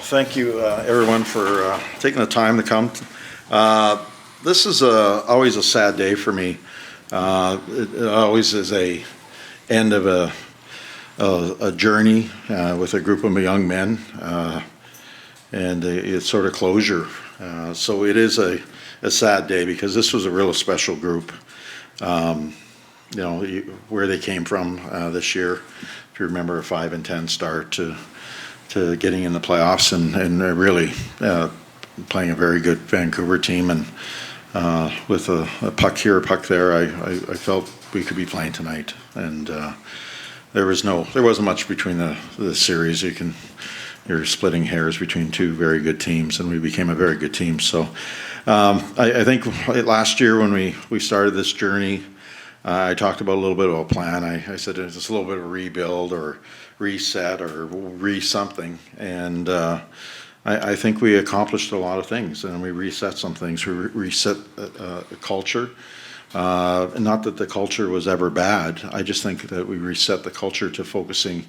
thank you, everyone, for taking the time to come. This is always a sad day for me. It always is a end of a journey with a group of young men, and it's sort of closure. So it is a sad day because this was a real special group. Where they came from this year, if you remember, a 5-10 start to getting in the playoffs and really playing a very good Vancouver team, and with a puck here, a puck there, I felt we could be playing tonight, and there wasn't much between the series. You're splitting hairs between two very good teams, and we became a very good team. So I think last year when we started this journey, I talked about a little bit of a plan. I said it's a little bit of a rebuild or reset or something, and I think we accomplished a lot of things, and we reset some things. We reset a culture. Not that the culture was ever bad. I just think that we reset the culture to focusing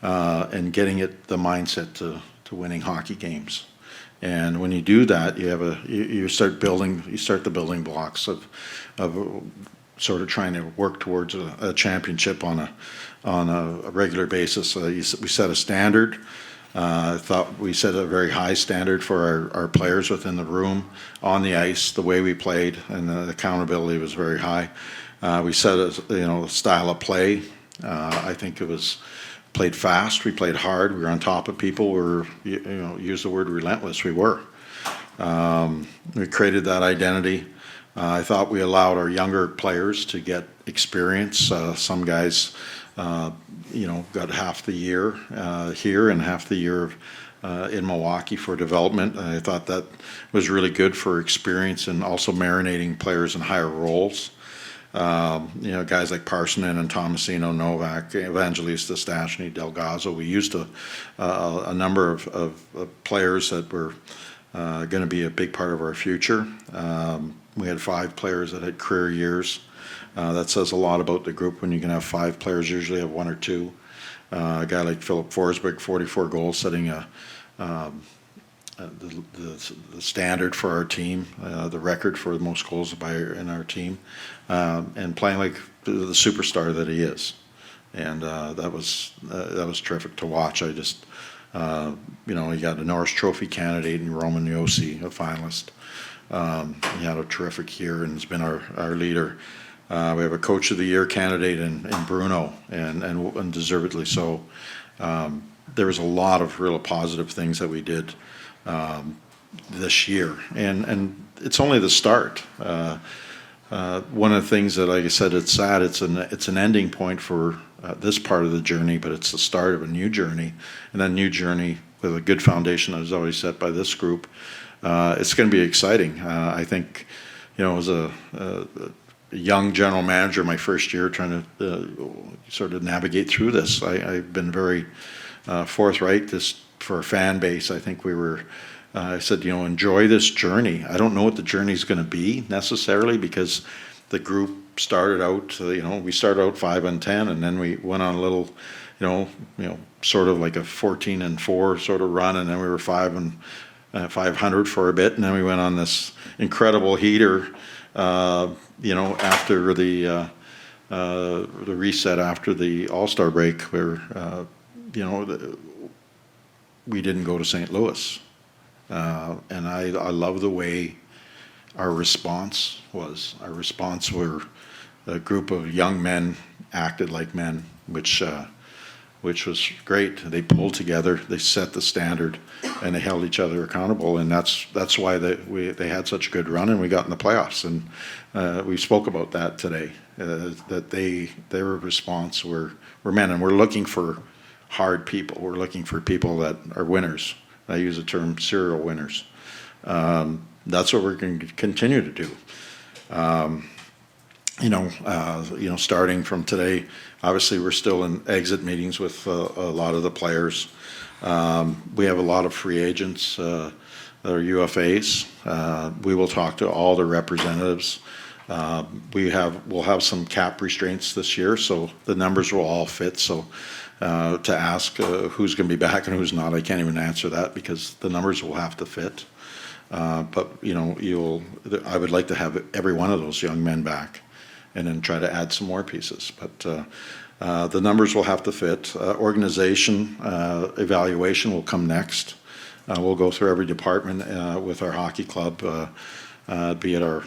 and getting the mindset to winning hockey games. And when you do that, you start the building blocks of sort of trying to work towards a championship on a regular basis. We set a standard. I thought we set a very high standard for our players within the room, on the ice, the way we played, and the accountability was very high. We set a style of play. I think it was played fast. We played hard. We were on top of people. Use the word relentless. We were. We created that identity. I thought we allowed our younger players to get experience. Some guys, got half the year here and half the year in Milwaukee for development. I thought that was really good for experience and also marinating players in higher roles. Guys like Parsonen and Tomasino, Novak, Evangelista, Stastny, Delgado. We used a number of players that were going to be a big part of our future. We had 5 players that had career years. That says a lot about the group when you can have 5 players, usually have 1 or 2. A guy like Philip Forsberg, 44 goals, setting the standard for our team, the record for the most goals in our team, and playing like the superstar that he is. And that was terrific to watch. I just, he got a Norris Trophy candidate in Roman Josi, a finalist. He had a terrific year and has been our leader. We have a Coach of the Year candidate in Bruno, and deservedly so. There was a lot of real positive things that we did this year, and it's only the start. One of the things that, like I said, it's sad. It's an ending point for this part of the journey, but it's the start of a new journey, and that new journey with a good foundation that was already set by this group. It's going to be exciting. I think, as a young general manager, my first year trying to sort of navigate through this, I've been very forthright. For a fan base, I think I said, enjoy this journey. I don't know what the journey is going to be necessarily, because the group started out, we started out 5-10, and then we went on a little, sort of like a 14-4 sort of run, and then we were 500 for a bit, and then we went on this incredible heater, after the reset after the All-Star break, where we didn't go to St. Louis, and I love the way our response was. Our response were a group of young men acted like men, which was great. They pulled together, they set the standard, and they held each other accountable, and that's why they had such a good run, and we got in the playoffs. And we spoke about that today, that their response were men, and we're looking for hard people. We're looking for people that are winners. I use the term serial winners. That's what we're going to continue to do. Starting from today, obviously we're still in exit meetings with a lot of the players. We have a lot of free agents that are UFAs. We will talk to all the representatives We'll have some cap restraints this year, so the numbers will all fit. So to ask who's going to be back and who's not, I can't even answer that because the numbers will have to fit. But I would like to have every one of those young men back, and then try to add some more pieces. But the numbers will have to fit. Organization evaluation will come next. We'll go through every department with our hockey club, be it our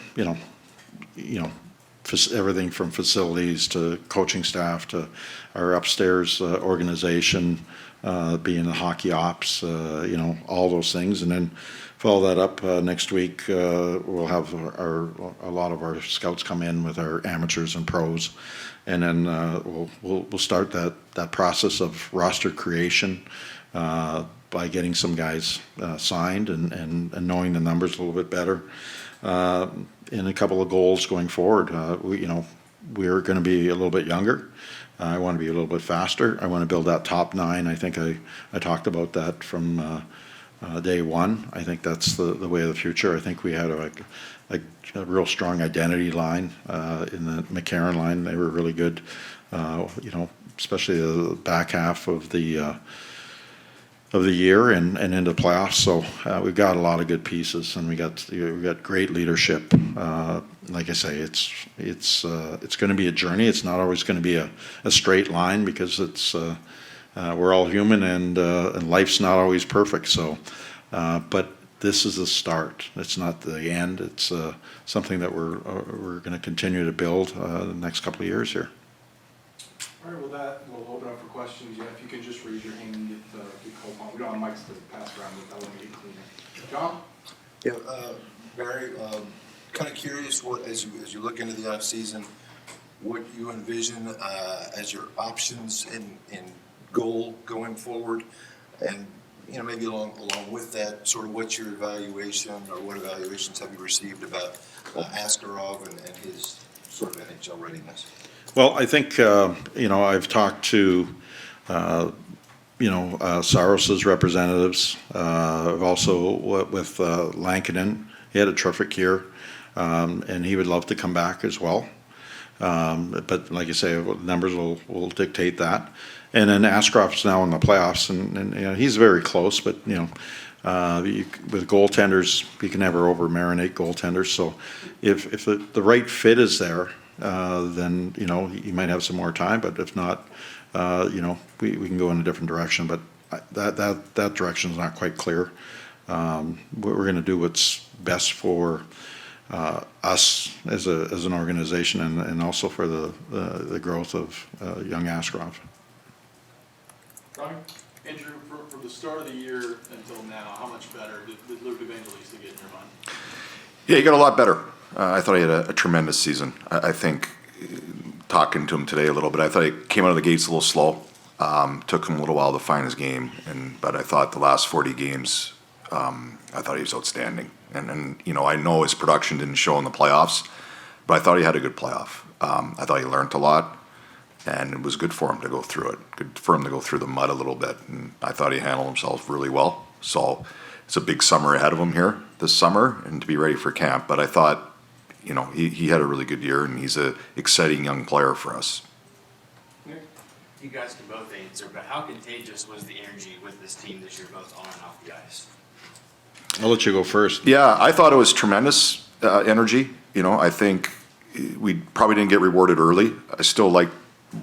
everything from facilities to coaching staff to our upstairs organization, being the hockey ops, all those things. And then follow that up next week. We'll have a lot of our scouts come in with our amateurs and pros, and then we'll start that process of roster creation by getting some guys signed and knowing the numbers a little bit better. And a couple of goals going forward. We're going to be a little bit younger. I want to be a little bit faster. I want to build that top nine. I think I talked about that from day one. I think that's the way of the future. I think we had a real strong identity line in the McCarran line. They were really good, especially the back half of the year and into the playoffs. So we've got a lot of good pieces, and we got great leadership. Like I say, it's going to be a journey. It's not always going to be a straight line because it's we're all human, and life's not always perfect. So, but this is the start. It's not the end. It's something that we're going to continue to build the next couple of years here. All right, with that, we'll open up for questions. Yeah, if you could just raise your hand and get called on. We don't have mics to pass around, but that will make it cleaner. John? Yeah, Barry, kind of curious what, as you look into the off season, what you envision as your options in goal going forward, and maybe along with that, sort of what's your evaluation or what evaluations have you received about Askarov and his sort of NHL readiness? Well, I think, I've talked to, Saros's representatives. I've also with Lankinen. He had a terrific year, and he would love to come back as well. But like you say, the numbers will dictate that. And then Ashcroft's now in the playoffs, and he's very close. But with goaltenders, you can never over marinate goaltenders. So if the right fit is there, then you might have some more time. But if not, we can go in a different direction. But that direction is not quite clear. We're going to do what's best for us as an organization, and also for the growth of young Askarov. Ryan? Andrew, from the start of the year until now, how much better did Luke Evangelista get in your mind? Yeah, he got a lot better. I thought he had a tremendous season. I think, talking to him today a little bit, I thought he came out of the gates a little slow. Took him a little while to find his game, but I thought the last 40 games, I thought he was outstanding. And I know his production didn't show in the playoffs, but I thought he had a good playoff. I thought he learned a lot, and it was good for him to go through it. Good for him to go through the mud a little bit, and I thought he handled himself really well. So it's a big summer ahead of him here this summer, and to be ready for camp. But I thought, he had a really good year, and he's an exciting young player for us. You guys can both answer, but how contagious was the energy with this team this year, both on and off the ice? I'll let you go first. Yeah, I thought it was tremendous energy. I think we probably didn't get rewarded early. I still like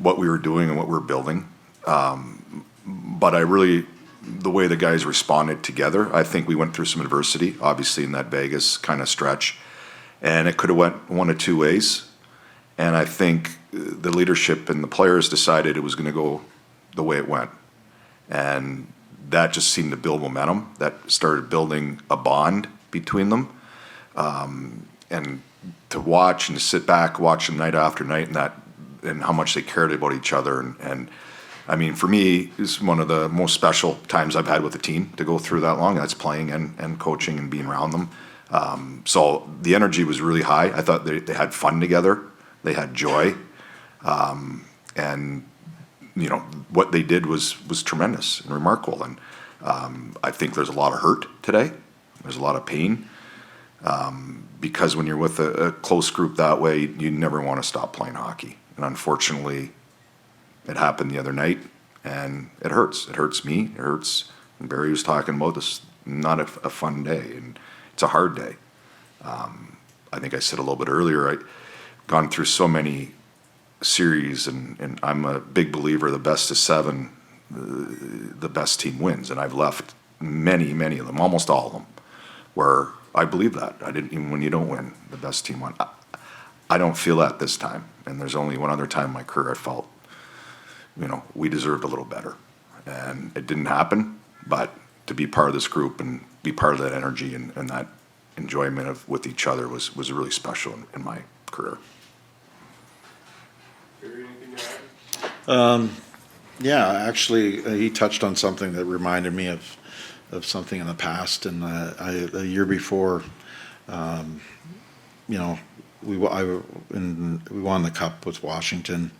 what we were doing and what we were building. But the way the guys responded together, I think we went through some adversity, obviously, in that Vegas kind of stretch. And it could have went one of two ways. And I think the leadership and the players decided it was going to go the way it went. And that just seemed to build momentum. That started building a bond between them. And to watch and to sit back, watch them night after night, and how much they cared about each other. And I mean, for me, it's one of the most special times I've had with the team to go through that long. That's playing and coaching and being around them. So the energy was really high. I thought they had fun together. They had joy. And what they did was tremendous and remarkable. And I think there's a lot of hurt today. There's a lot of pain. because when you're with a close group that way, you never want to stop playing hockey. And unfortunately, it happened the other night, and it hurts. It hurts me. It hurts. And Barry was talking about this, not a fun day, and it's a hard day. I think I said a little bit earlier, I've gone through so many series, and I'm a big believer the best of seven, the best team wins. And I've left many of them, almost all of them, where I believe that. I didn't, even when you don't win, the best team won. I don't feel that this time. And there's only one other time in my career I felt, we deserved a little better. And it didn't happen, but to be part of this group and be part of that energy and that enjoyment with each other was really special in my career. Barry, anything to add? Yeah, actually, he touched on something that reminded me of something in the past. And the year before, we won the cup with Washington.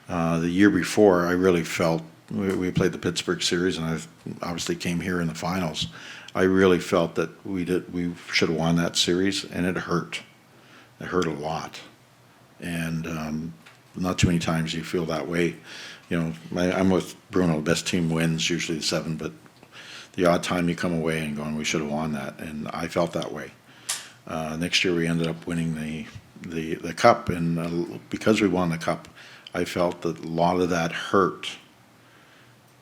The year before, I really felt we played the Pittsburgh series, and I obviously came here in the finals. I really felt that we should have won that series, and it hurt. It hurt a lot, and not too many times you feel that way. I'm with Bruno. The best team wins, usually the seven, but the odd time you come away and going, we should have won that, and I felt that way. Next year we ended up winning the cup, and because we won the cup, I felt that a lot of that hurt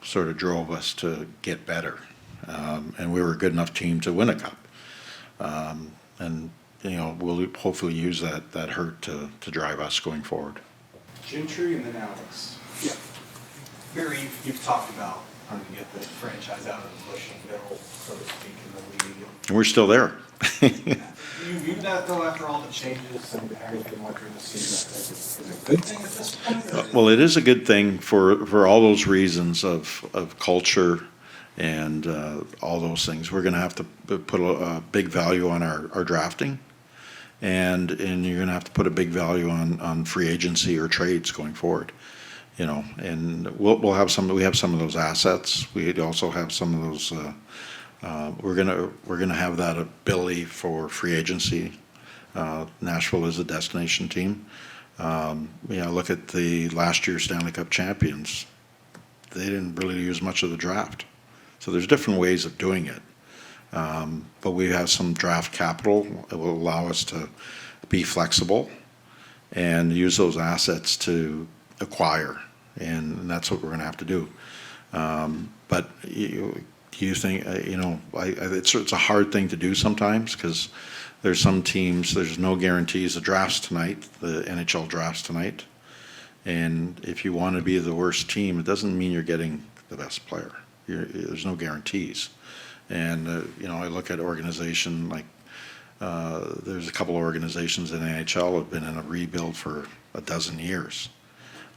sort of drove us to get better, and we were a good enough team to win a cup. And we'll hopefully use that hurt to drive us going forward. Gentry and then Alex. Yeah. Barry, you've talked about trying to get the franchise out of the bushing middle, so to speak, in the league. And we're still there. Do you view that, though, after all the changes and everything went through the season, is it a good thing at this point? Or Well, it is a good thing for all those reasons of culture and all those things. We're going to have to put a big value on our drafting, and you're going to have to put a big value on free agency or trades going forward. And we'll have we have some of those assets. We also have some of those. We're gonna have that ability for free agency. Nashville is a destination team. Look at the last year's Stanley Cup champions. They didn't really use much of the draft. So there's different ways of doing it. But we have some draft capital that will allow us to be flexible and use those assets to acquire. And that's what we're going to have to do. But do you think, it's a hard thing to do sometimes because there's some teams, there's no guarantees. The draft's tonight, the NHL draft's tonight. And if you want to be the worst team, it doesn't mean you're getting the best player. There's no guarantees. And, I look at organization like there's a couple of organizations in the NHL have been in a rebuild for a dozen years.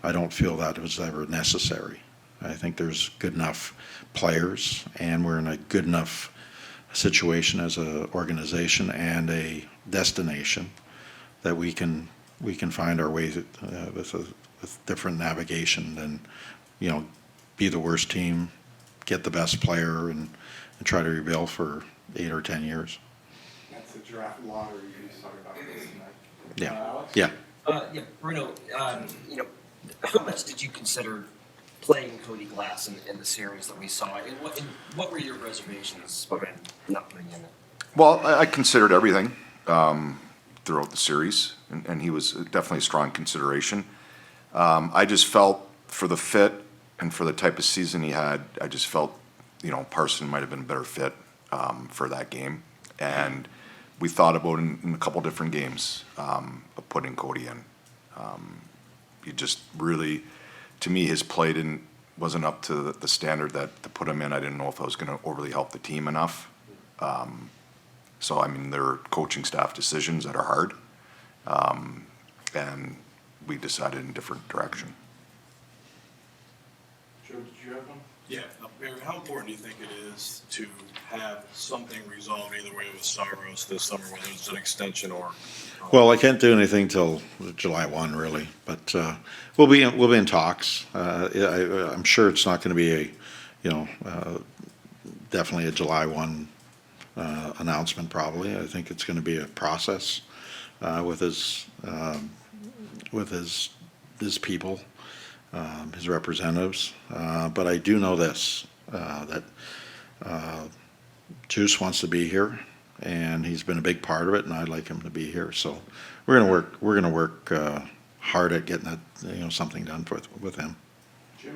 I don't feel that was ever necessary. I think there's good enough players, and we're in a good enough situation as an organization and a destination that we can find our way with different navigation and be the worst team, get the best player, and try to rebuild for 8 or 10 years. That's a draft lottery you just talked about this tonight. Yeah. Alex? Yeah. Yeah, Bruno, how much did you consider playing Cody Glass in the series that we saw? And what were your reservations behind not putting him in? Well, I considered everything throughout the series, and he was definitely a strong consideration. I just felt for the fit and for the type of season he had, I just felt, Parson might have been a better fit for that game. And we thought about in a couple different games of putting Cody in. He just really, to me, his play wasn't up to the standard that to put him in. I didn't know if I was going to overly help the team enough. So, there are coaching staff decisions that are hard. And we decided in a different direction. Joe, did you have one? Yeah, Barry, how important do you think it is to have something resolved either way with Saros this summer, whether it's an extension or? Well, I can't do anything till July 1, really, but we'll be in talks. I'm sure it's not going to be definitely a July 1 announcement probably. I think it's going to be a process with his people, his representatives. But I do know this, that Juice wants to be here, and he's been a big part of it, and I'd like him to be here. So we're going to work hard at getting that, something done with him. Jim?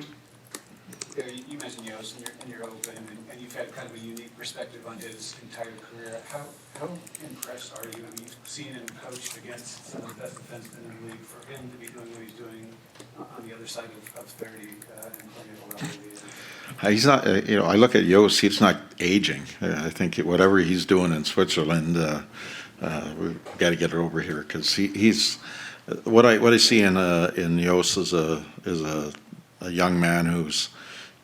Yeah, you mentioned Yost in your open, and you've had kind of a unique perspective on his entire career. How impressed are you? I mean, you've seen him coached against some of the best defensemen in the league. For him to be doing what he's doing on the other side of 30 and playing at a level He's not, I look at Yost, he's not aging. I think whatever he's doing in Switzerland, we've got to get it over here, because he's what I see in Yost is a young man who's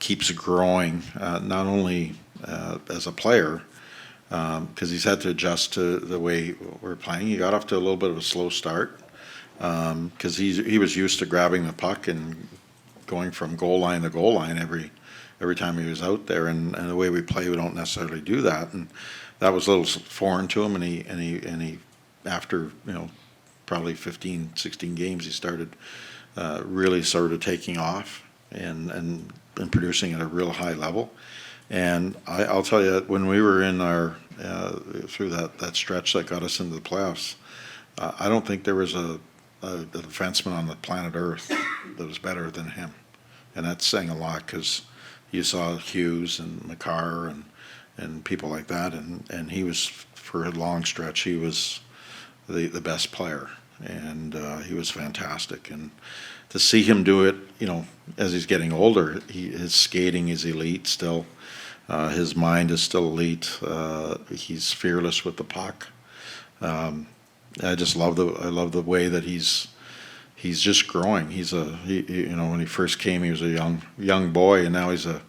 keeps growing, not only as a player, because he's had to adjust to the way we're playing. He got off to a little bit of a slow start, because he was used to grabbing the puck and going from goal line to goal line every time he was out there, and the way we play, we don't necessarily do that, and that was a little foreign to him. And he after probably 15, 16 games, he started really taking off and producing at a real high level. And I'll tell you, when we were in our through that stretch that got us into the playoffs, I don't think there was a defenseman on the planet Earth that was better than him, and that's saying a lot, because you saw Hughes and McCarr and people like that, and he was, for a long stretch, he was the best player, and he was fantastic. And to see him do it, as he's getting older, his skating is elite still. His mind is still elite. He's fearless with the puck. I just love the way that he's just growing. When he first came, he was a young boy, and now he's a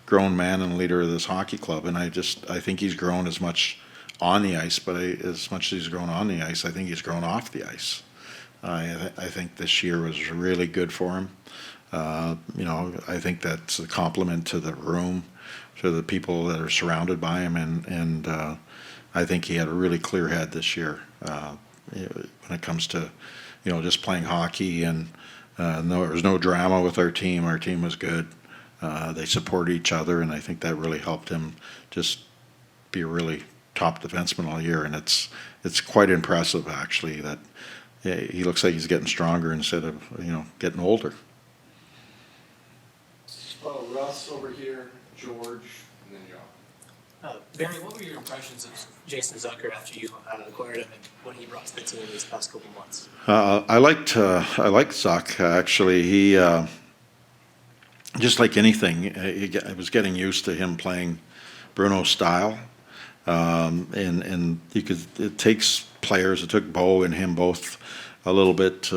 grown man and leader of this hockey club. And I think he's grown as much on the ice, but as much as he's grown on the ice, I think he's grown off the ice. I think this year was really good for him. I think that's a compliment to the room, to the people that are surrounded by him, and I think he had a really clear head this year when it comes to just playing hockey, and there was no drama with our team. Our team was good. They support each other, and I think that really helped him just be a really top defenseman all year. And it's quite impressive, actually, that he looks like he's getting stronger instead of getting older. Oh, Russ over here, George, and then John. Barry, what were your impressions of Jason Zucker after you acquired him and what he brought to the team these past couple months? I liked Zuck, actually. He just like anything, I was getting used to him playing Bruno's style, and it takes players. It took Bo and him both a little bit.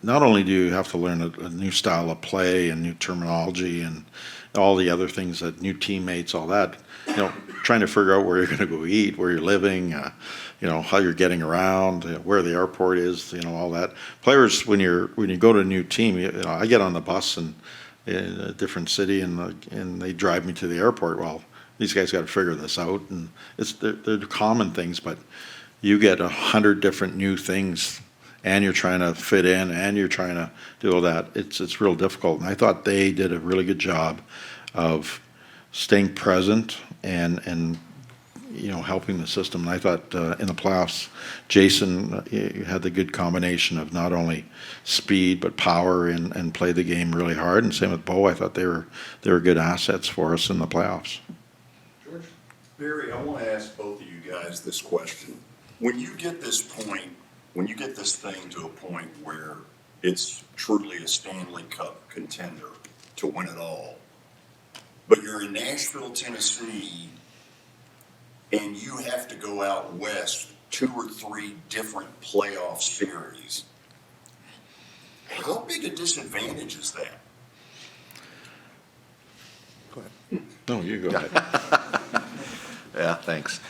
Not only do you have to learn a new style of play and new terminology and all the other things, that new teammates, all that, trying to figure out where you're going to go eat, where you're living, how you're getting around, where the airport is, all that. Players, when you go to a new team, I get on the bus in a different city, and they drive me to the airport. Well, these guys got to figure this out, and they're common things, but you get 100 different new things, and you're trying to fit in, and you're trying to do all that. It's real difficult, and I thought they did a really good job of staying present and helping the system. And I thought in the playoffs, Jason had the good combination of not only speed but power and play the game really hard. And same with Bo. I thought they were good assets for us in the playoffs. George? Barry, I want to ask both of you guys this question. When you get this thing to a point where it's truly a Stanley Cup contender to win it all, but you're in Nashville, Tennessee, and you have to go out west 2 or 3 different playoff series, how big a disadvantage is that? Go ahead. No, you go ahead. Yeah, thanks.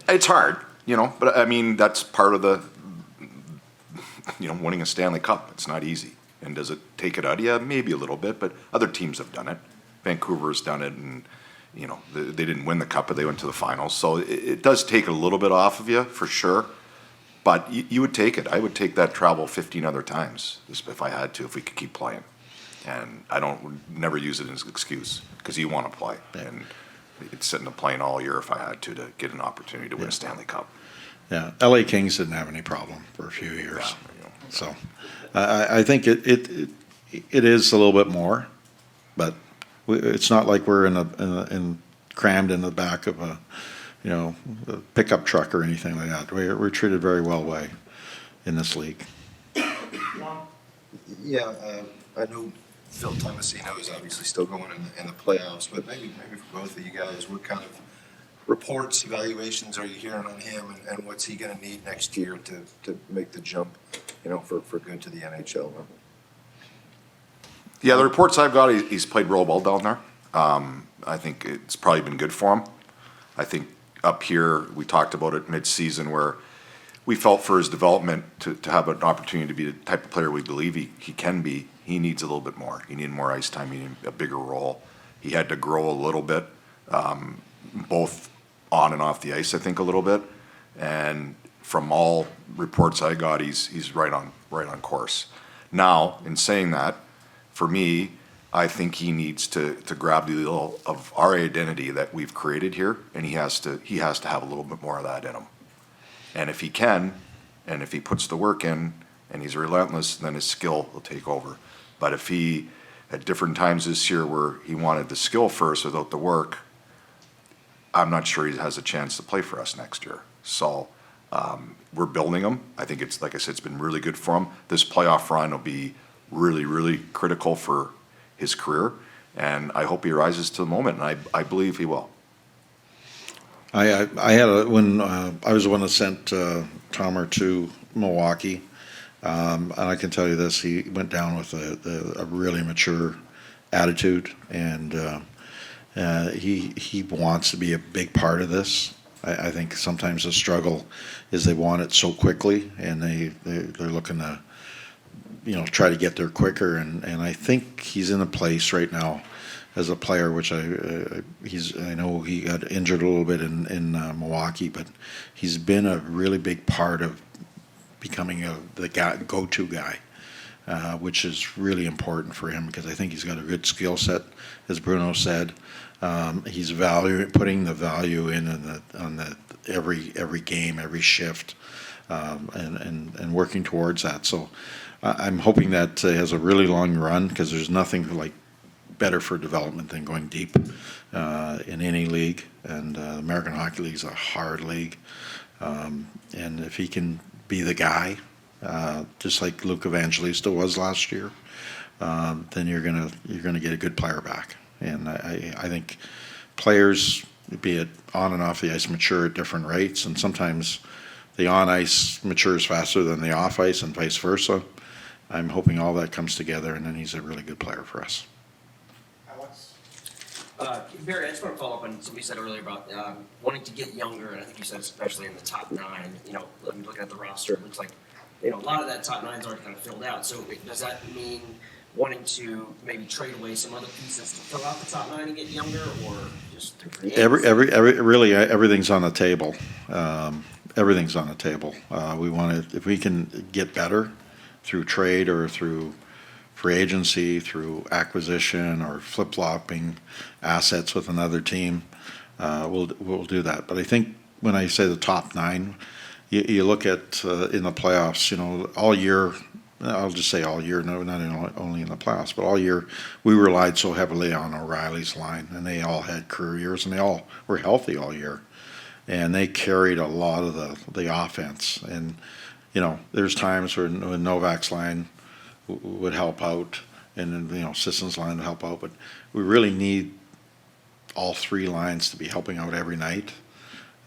It's hard, but I mean, that's part of the, winning a Stanley Cup. It's not easy. And does it take it out of you? Maybe a little bit, but other teams have done it. Vancouver's done it, and, you know, they didn't win the cup, but they went to the finals. So it does take a little bit off of you for sure. But you would take it. I would take that travel 15 other times if I had to, if we could keep playing. And I would never use it as an excuse because you want to play. And it's sitting a plane all year if I had to get an opportunity to win a Stanley Cup. Yeah, LA Kings didn't have any problem for a few years. Yeah, you know. So I think it is a little bit more, but it's not like we're crammed in the back of a pickup truck or anything like that. We're treated very well in this league. Yeah, I know Phil Tomasino is obviously still going in the playoffs, but maybe for both of you guys, what kind of reports, evaluations are you hearing on him, and what's he going to need next year to make the jump, for good to the NHL? Yeah, the reports I've got, he's played real well down there. I think it's probably been good for him. I think up here, we talked about it mid-season where we felt for his development to have an opportunity to be the type of player we believe he can be, he needs a little bit more. He needed more ice time, he needed a bigger role. He had to grow a little bit, both on and off the ice, I think, a little bit. And from all reports I got, he's right on course. Now, in saying that, for me, I think he needs to grab the little of our identity that we've created here, and he has to have a little bit more of that in him. And if he can, and if he puts the work in, and he's relentless, then his skill will take over. But if he, at different times this year where he wanted the skill first without the work, I'm not sure he has a chance to play for us next year. So we're building him. I think it's, like I said, it's been really good for him. This playoff run will be really, really critical for his career, and I hope he rises to the moment, and I believe he will. I had when I was the one that sent Tomer to Milwaukee, and I can tell you this: he went down with a really mature attitude, and he wants to be a big part of this. I think sometimes the struggle is they want it so quickly, and they're looking to try to get there quicker, and I think he's in a place right now as a player, which I know he got injured a little bit in Milwaukee, but he's been a really big part of becoming the go-to guy, which is really important for him because I think he's got a good skill set, as Bruno said. He's putting the value on every game, every shift, and working towards that. So I'm hoping that has a really long run because there's nothing like better for development than going deep in any league, and the American Hockey League is a hard league, and if he can be the guy, just like Luke Evangelista was last year, then you're gonna get a good player back. And I think players, be it on and off the ice, mature at different rates, and sometimes the on ice matures faster than the off ice, and vice versa. I'm hoping all that comes together, and then he's a really good player for us. Barry, I just want to follow up on something you said earlier about wanting to get younger, and I think you said especially in the top nine. I'm looking at the roster, it looks like a lot of that top nine's already kind of filled out. So does that mean wanting to maybe trade away some other pieces to fill out the top nine and get younger, or just to create? Everything's on the table. Everything's on the table. We want to, if we can get better through trade or through free agency, through acquisition, or flip-flopping assets with another team, we'll do that. But I think when I say the top nine, you look at in the playoffs, all year. I'll just say all year, no, not only in the playoffs, but all year we relied so heavily on O'Reilly's line, and they all had career years, and they all were healthy all year, and they carried a lot of the offense. And there's times when Novak's line would help out, and then Sisson's line would help out, but we really need all three lines to be helping out every night.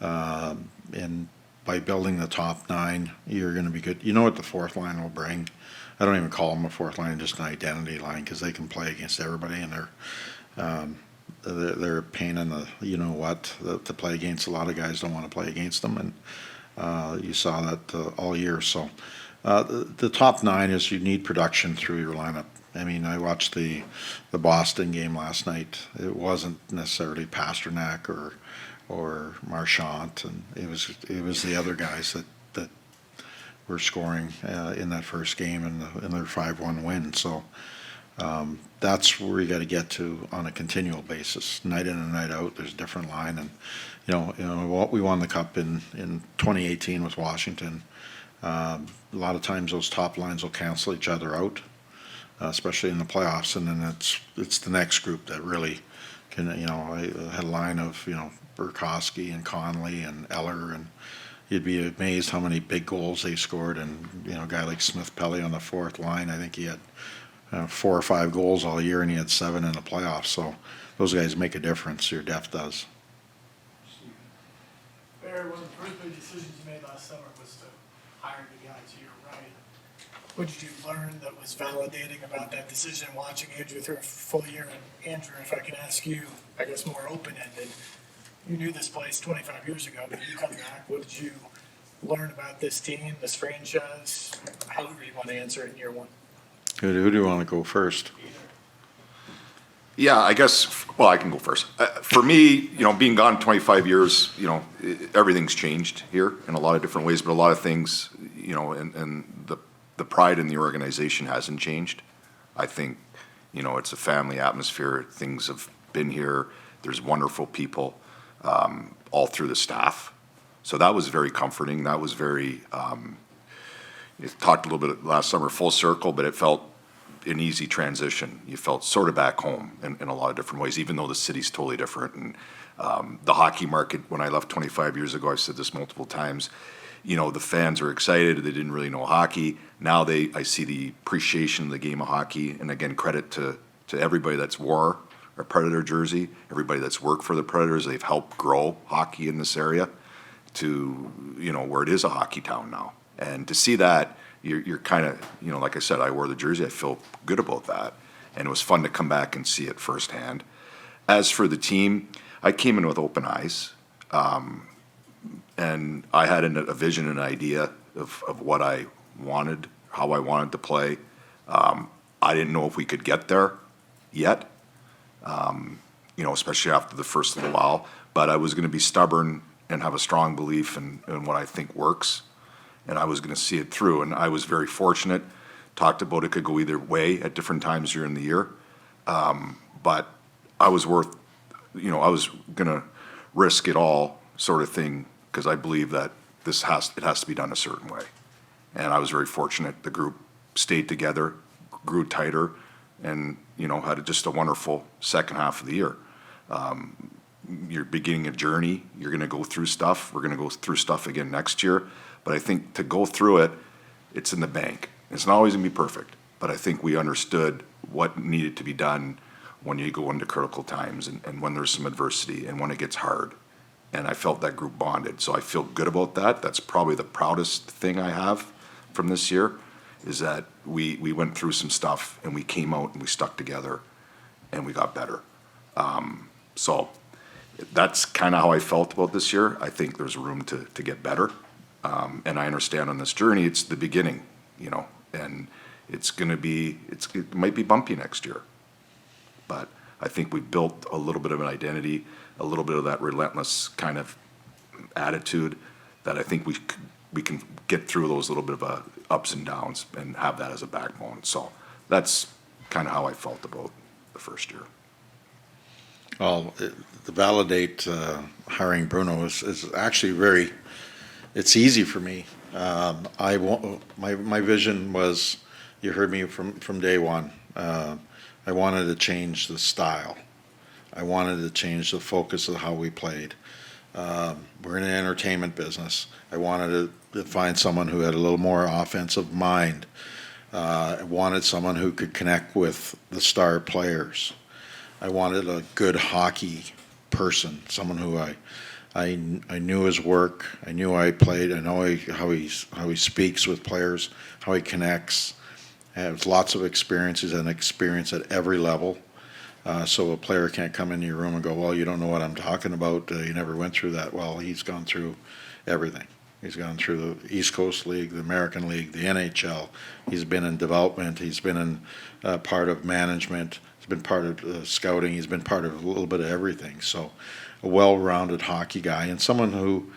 And by building the top nine, you're going to be good. You know what the fourth line will bring? I don't even call them a fourth line, just an identity line, because they can play against everybody, and they're a pain in the to play against. A lot of guys don't want to play against them, and you saw that all year. So the top nine is you need production through your lineup I mean, I watched the Boston game last night. It wasn't necessarily Pasternak or Marchant, and it was the other guys that were scoring in that first game in their 5-1 win. So that's where you got to get to on a continual basis, night in and night out. There's a different line, and what we won the cup in 2018 with Washington. A lot of times those top lines will cancel each other out, especially in the playoffs, and then it's the next group that really can. I had a line of Burkowski and Conley and Eller, and you'd be amazed how many big goals they scored. And a guy like Smith Pelly on the fourth line, I think he had 4 or 5 goals all year, and he had 7 in the playoffs. So those guys make a difference. Your depth does. Barry, one of the first big decisions you made last summer was to hire the guy to your right. What did you learn that was validating about that decision, watching Andrew through a full year? And Andrew, if I can ask you, I guess more open-ended, you knew this place 25 years ago, but you come back, what did you learn about this team, this franchise, however you want to answer it in year one? Who do you want to go first? Yeah, I guess, well, I can go first. For me, being gone 25 years, everything's changed here in a lot of different ways, but a lot of things, and the pride in the organization hasn't changed. I think, it's a family atmosphere. Things have been here. There's wonderful people all through the staff. So that was very comforting. That was very, it talked a little bit last summer, full circle, but it felt an easy transition. You felt sort of back home in a lot of different ways, even though the city's totally different. And the hockey market, when I left 25 years ago, I've said this multiple times, the fans are excited. They didn't really know hockey. Now I see the appreciation of the game of hockey. And again, credit to everybody that's wore a Predator jersey, everybody that's worked for the Predators. They've helped grow hockey in this area to, where it is a hockey town now. And to see that, you're kind of, like I said, I wore the jersey. I feel good about that. And it was fun to come back and see it firsthand. As for the team, I came in with open eyes. And I had a vision and an idea of what I wanted, how I wanted to play. I didn't know if we could get there yet, especially after the first little while. But I was going to be stubborn and have a strong belief in what I think works. And I was going to see it through. And I was very fortunate. Talked about it could go either way at different times during the year. But I was I was going to risk it all sort of thing, because I believe that it has to be done a certain way. And I was very fortunate. The group stayed together, grew tighter, and, had just a wonderful second half of the year. You're beginning a journey. You're going to go through stuff. We're going to go through stuff again next year. But I think to go through it, it's in the bank. It's not always going to be perfect, but I think we understood what needed to be done when you go into critical times and when there's some adversity and when it gets hard. And I felt that group bonded. So I feel good about that. That's probably the proudest thing I have from this year, is that we went through some stuff and we came out and we stuck together and we got better. So that's kind of how I felt about this year. I think there's room to get better. And I understand on this journey, it's the beginning, and it might be bumpy next year. But I think we built a little bit of an identity, a little bit of that relentless kind of attitude that I think we can get through those little bit of ups and downs and have that as a backbone. So that's kind of how I felt about the first year. Well, to validate hiring Bruno is actually it's easy for me. My vision was, you heard me from day one. I wanted to change the style. I wanted to change the focus of how we played. We're in an entertainment business. I wanted to find someone who had a little more offensive mind. I wanted someone who could connect with the star players. I wanted a good hockey person, someone who I knew his work. I knew I played. I know how he speaks with players, how he connects. Has lots of experiences and experience at every level. So a player can't come into your room and go, well, you don't know what I'm talking about. You never went through that. Well, he's gone through everything. He's gone through the East Coast League, the American League, the NHL. He's been in development. He's been in part of management. He's been part of scouting. He's been part of a little bit of everything. So a well-rounded hockey guy and someone who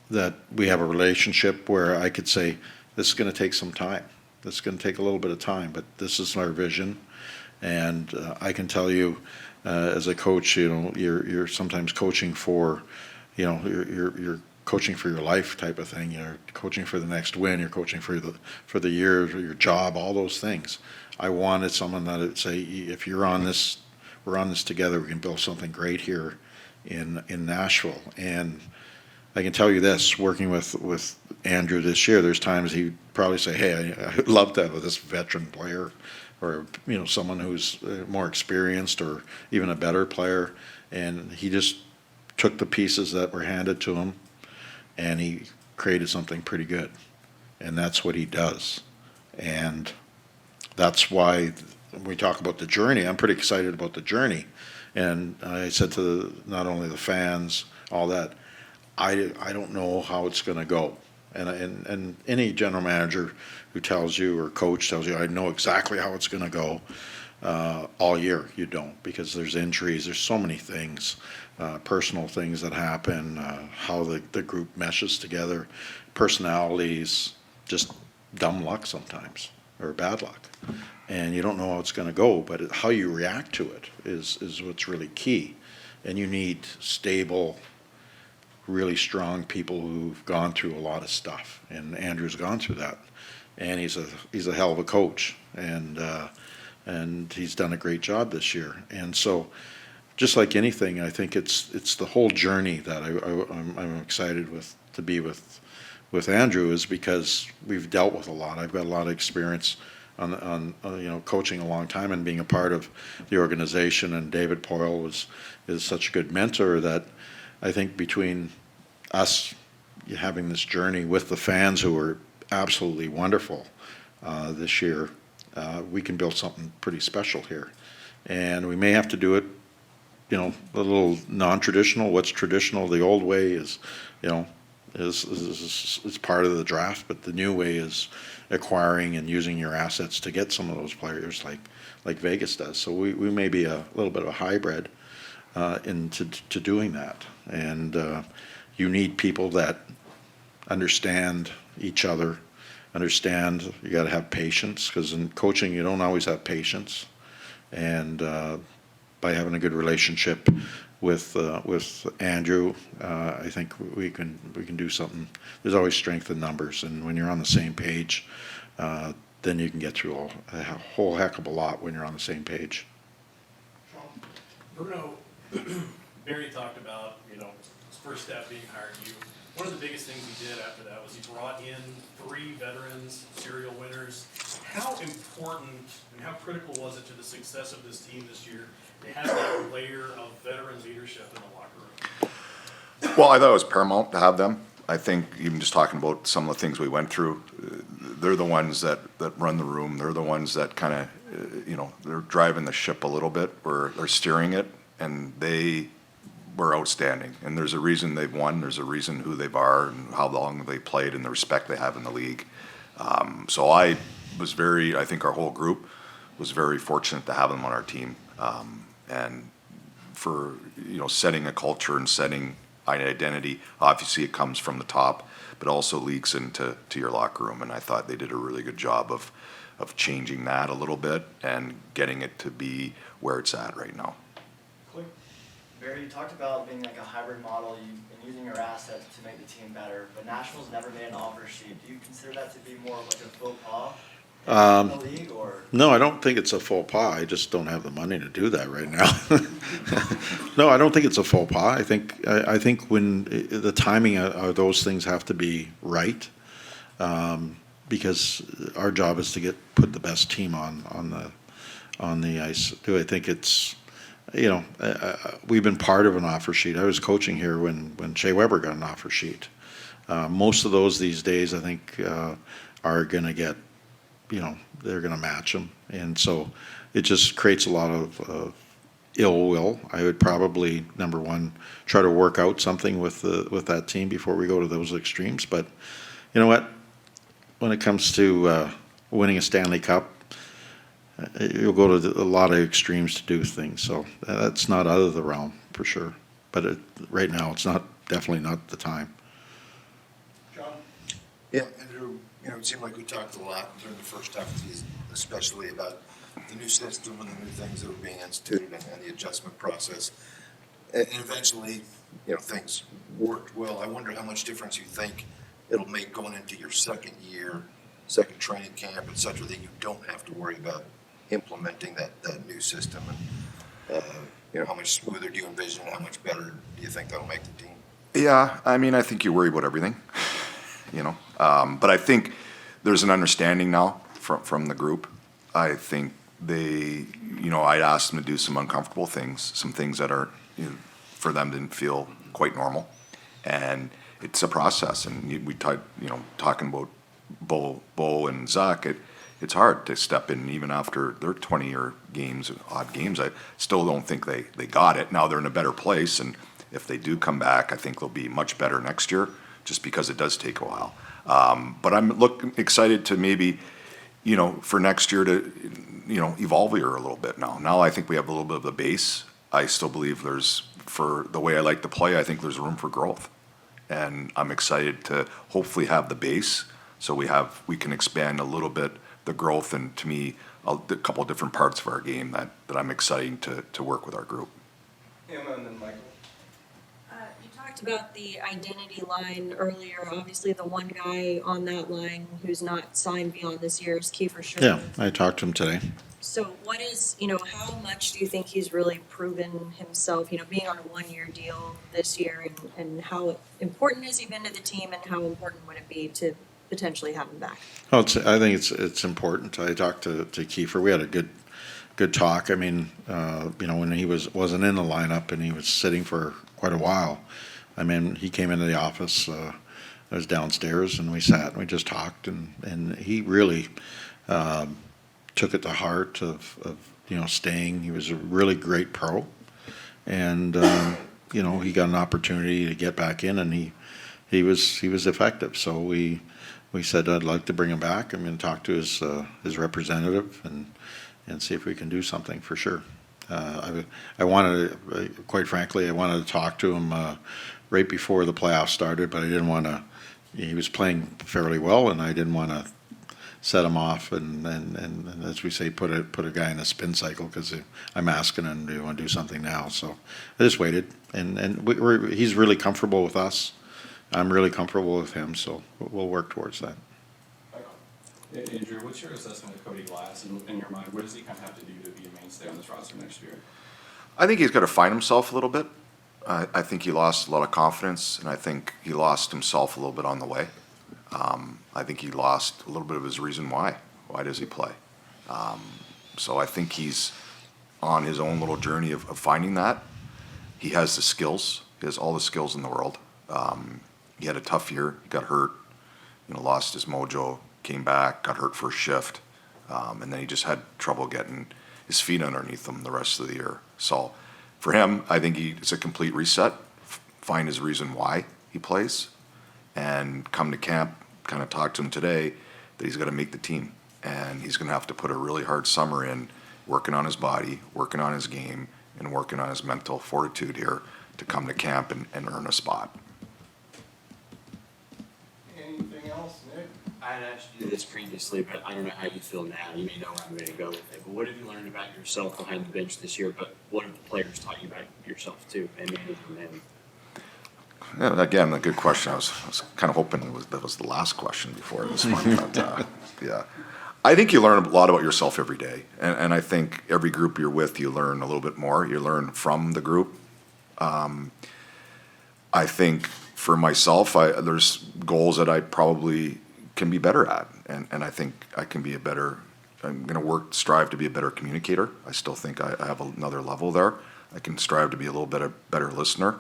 that we have a relationship where I could say, this is going to take some time. This is going to take a little bit of time, but this is our vision. And I can tell you, as a coach, you're sometimes coaching for, you're coaching for your life type of thing. You're coaching for the next win. You're coaching for the year, your job, all those things. I wanted someone that would say, if you're on this, we're on this together. We can build something great here in Nashville. And I can tell you this, working with Andrew this year, there's times he'd probably say, hey, I'd love to have this veteran player or, someone who's more experienced or even a better player. And he just took the pieces that were handed to him and he created something pretty good. And that's what he does. And that's why when we talk about the journey, I'm pretty excited about the journey. And I said to not only the fans, all that, I don't know how it's going to go. And any general manager who tells you or coach tells you, I know exactly how it's going to go all year. You don't, because there's injuries. There's so many things, personal things that happen, how the group meshes together, personalities, just dumb luck sometimes or bad luck. And you don't know how it's going to go, but how you react to it is what's really key. And you need stable, really strong people who've gone through a lot of stuff, and Andrew's gone through that, and he's a hell of a coach, and he's done a great job this year. And so, just like anything, I think it's the whole journey that I'm excited to be with Andrew, is because we've dealt with a lot. I've got a lot of experience on coaching a long time and being a part of the organization, and David Poyle is such a good mentor that I think between us having this journey with the fans who were absolutely wonderful this year, we can build something pretty special here. And we may have to do it, a little non-traditional. What's traditional, the old way is part of the draft, but the new way is acquiring and using your assets to get some of those players like Vegas does. So we may be a little bit of a hybrid into doing that. And you need people that understand each other, you got to have patience, because in coaching you don't always have patience. And by having a good relationship with Andrew, I think we can do something. There's always strength in numbers, and when you're on the same page, then you can get through a whole heck of a lot when you're on the same page. Bruno, Barry talked about, his first step being hired you. One of the biggest things he did after that was he brought in 3 veterans, serial winners. How important and how critical was it to the success of this team this year to have that layer of veteran leadership in the locker room? Well, I thought it was paramount to have them. I think even just talking about some of the things we went through, they're the ones that run the room. They're the ones that kind of, they're driving the ship a little bit, where they're steering it, and they were outstanding. And there's a reason they've won. There's a reason who they are and how long they played and the respect they have in the league. So I think our whole group was very fortunate to have them on our team. And for, setting a culture and setting an identity, obviously it comes from the top, but also leaks into your locker room. And I thought they did a really good job of changing that a little bit and getting it to be where it's at right now. Barry, you talked about being like a hybrid model. You've been using your assets to make the team better, but Nashville's never made an offer sheet. Do you consider that to be more like a faux pas in the league, or? No, I don't think it's a faux pas. I just don't have the money to do that right now. No, I don't think it's a faux pas. I think when the timing of those things have to be right, because our job is to put the best team on the ice. Do I think it's, we've been part of an offer sheet. I was coaching here when Shea Weber got an offer sheet. Most of those these days, I think, are going to get, they're going to match them. And so it just creates a lot of ill will. I would probably, number one, try to work out something with that team before we go to those extremes. But you know what? When it comes to winning a Stanley Cup, you'll go to a lot of extremes to do things. So that's not out of the realm for sure. But right now, it's definitely not the time. John? Yeah, Andrew, it seemed like we talked a lot during the first half of the season, especially about the new system and the new things that were being instituted and the adjustment process. And eventually, things worked well. I wonder how much difference you think it'll make going into your second year, second training camp, et cetera, that you don't have to worry about implementing that new system. And, how much smoother do you envision, how much better do you think that'll make the team? Yeah, I mean, I think you worry about everything, but I think there's an understanding now from the group. I think I asked them to do some uncomfortable things, some things that are, for them didn't feel quite normal. And it's a process. And we talking about Bo and Zach, it's hard to step in even after their 20-year games, odd games. I still don't think they got it. Now they're in a better place, and if they do come back, I think they'll be much better next year, just because it does take a while. But I'm excited to maybe, for next year to, evolve here a little bit now. Now I think we have a little bit of the base. I still believe for the way I like to play, I think there's room for growth. And I'm excited to hopefully have the base, so we can expand a little bit the growth, and to me, a couple of different parts of our game that I'm excited to work with our group. Emma and then Michael. You talked about the identity line earlier. Obviously, the one guy on that line who's not signed beyond this year is Kiefer Sherwood. Yeah, I talked to him today. So what is, how much do you think he's really proven himself, being on a one-year deal this year, and how important has he been to the team, and how important would it be to potentially have him back? Well, I think it's important. I talked to Kiefer. We had a good talk. I mean, when he wasn't in the lineup and he was sitting for quite a while, I mean, he came into the office. I was downstairs, and we sat and we just talked, and he really took it to heart of staying. He was a really great pro, and he got an opportunity to get back in, and he was effective. So we said, I'd like to bring him back. I'm going to talk to his representative and see if we can do something for sure. I wanted to, quite frankly, I wanted to talk to him right before the playoffs started, but I didn't want to. He was playing fairly well, and I didn't want to set him off and as we say, put a guy in a spin cycle, because I'm asking him, do you want to do something now? So I just waited, and he's really comfortable with us. I'm really comfortable with him, so we'll work towards that. Andrew, what's your assessment of Cody Glass, and in your mind, what does he kind of have to do to be a mainstay on this roster next year? I think he's got to find himself a little bit. I think he lost a lot of confidence, and I think he lost himself a little bit on the way. I think he lost a little bit of his reason why. Why does he play? So I think he's on his own little journey of finding that. He has the skills. He has all the skills in the world. He had a tough year. He got hurt, lost his mojo, came back, got hurt first shift, and then he just had trouble getting his feet underneath him the rest of the year. So for him, I think it's a complete reset, find his reason why he plays, and come to camp, kind of talk to him today that he's got to make the team, and he's going to have to put a really hard summer in, working on his body, working on his game, and working on his mental fortitude here to come to camp and earn a spot. Anything else, Nick? I had asked you this previously, but I don't know how you feel now. You may know where I'm going to go with it. But what have you learned about yourself behind the bench this year? But what have the players taught you about yourself too, and maybe from him? Yeah, again, a good question. I was kind of hoping that was the last question before this one. But, yeah, I think you learn a lot about yourself every day, and I think every group you're with, you learn a little bit more. You learn from the group. I think for myself, there's goals that I probably can be better at, and I think I can be I'm going to strive to be a better communicator. I still think I have another level there. I can strive to be a little bit a better listener.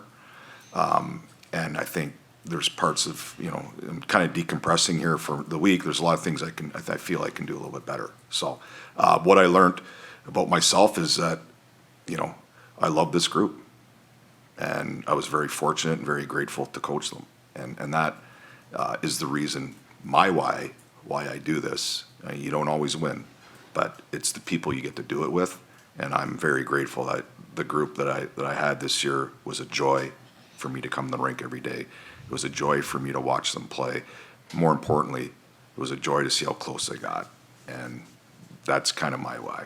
And I think there's parts of, I'm kind of decompressing here for the week. There's a lot of things I feel I can do a little bit better. So what I learned about myself is that, I love this group. And I was very fortunate and very grateful to coach them. And that is the reason, why I do this. You don't always win, but it's the people you get to do it with. And I'm very grateful that the group that I had this year was a joy for me to come to the rink every day. It was a joy for me to watch them play. More importantly, it was a joy to see how close they got. And that's kind of my why.